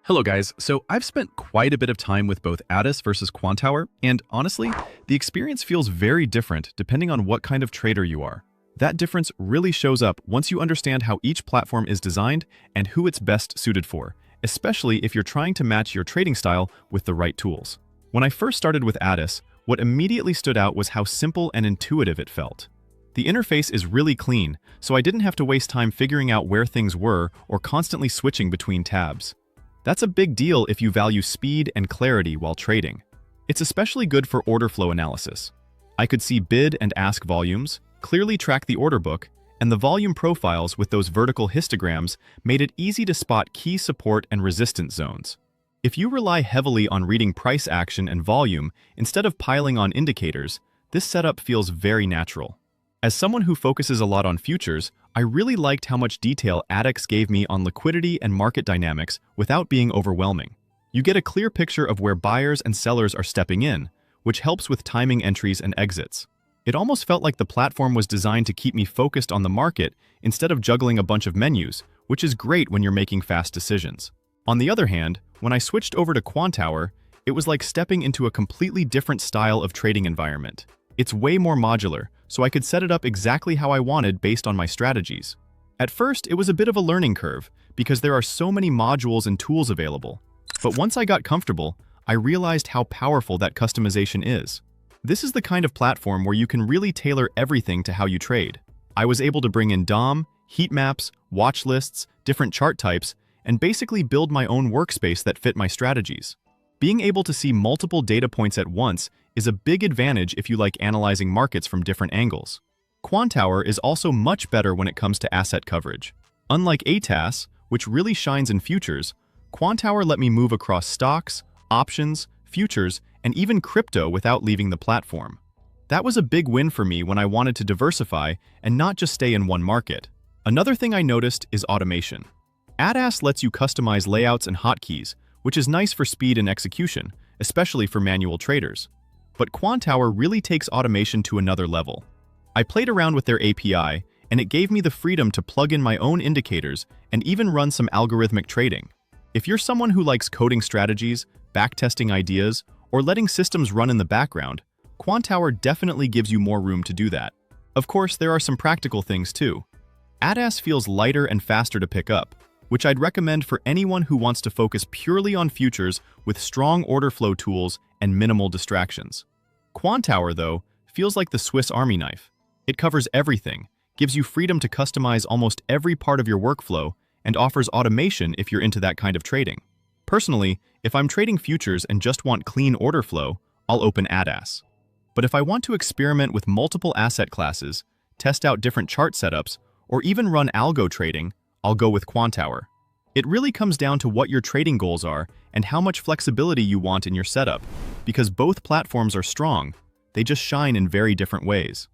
Hello guys, so I've spent quite a bit of time with both ATAS versus Quantower, and honestly, the experience feels very different depending on what kind of trader you are. That difference really shows up once you understand how each platform is designed and who it's best suited for, especially if you're trying to match your trading style with the right tools. When I first started with ATAS, what immediately stood out was how simple and intuitive it felt. The interface is really clean, so I didn't have to waste time figuring out where things were or constantly switching between tabs. That's a big deal if you value speed and clarity while trading. It's especially good for order flow analysis. I could see bid and ask volumes, clearly track the order book, and the volume profiles with those vertical histograms made it easy to spot key support and resistance zones. If you rely heavily on reading price action and volume instead of piling on indicators, this setup feels very natural. As someone who focuses a lot on futures, I really liked how much detail ATAS gave me on liquidity and market dynamics without being overwhelming. You get a clear picture of where buyers and sellers are stepping in, which helps with timing entries and exits. It almost felt like the platform was designed to keep me focused on the market instead of juggling a bunch of menus, which is great when you're making fast decisions. On the other hand, when I switched over to Quantower, it was like stepping into a completely different style of trading environment. It's way more modular, so I could set it up exactly how I wanted based on my strategies. At first, it was a bit of a learning curve because there are so many modules and tools available. But once I got comfortable, I realized how powerful that customization is. This is the kind of platform where you can really tailor everything to how you trade. I was able to bring in DOM, heat maps, watch lists, different chart types, and basically build my own workspace that fit my strategies. Being able to see multiple data points at once is a big advantage if you like analyzing markets from different angles. Quantower is also much better when it comes to asset coverage. Unlike ATAS, which really shines in futures, Quantower let me move across stocks, options, futures, and even crypto without leaving the platform. That was a big win for me when I wanted to diversify and not just stay in one market. Another thing I noticed is automation. ATAS lets you customize layouts and hotkeys, which is nice for speed and execution, especially for manual traders. But Quantower really takes automation to another level. I played around with their API, and it gave me the freedom to plug in my own indicators and even run some algorithmic trading. If you're someone who likes coding strategies, backtesting ideas, or letting systems run in the background, Quantower definitely gives you more room to do that. Of course, there are some practical things too. ATAS feels lighter and faster to pick up, which I'd recommend for anyone who wants to focus purely on futures with strong order flow tools and minimal distractions. Quantower, though, feels like the Swiss Army knife. It covers everything, gives you freedom to customize almost every part of your workflow, and offers automation if you're into that kind of trading. Personally, if I'm trading futures and just want clean order flow, I'll open ATAS. But if I want to experiment with multiple asset classes, test out different chart setups, or even run algo trading, I'll go with Quantower. It really comes down to what your trading goals are and how much flexibility you want in your setup, because both platforms are strong, they just shine in very different ways.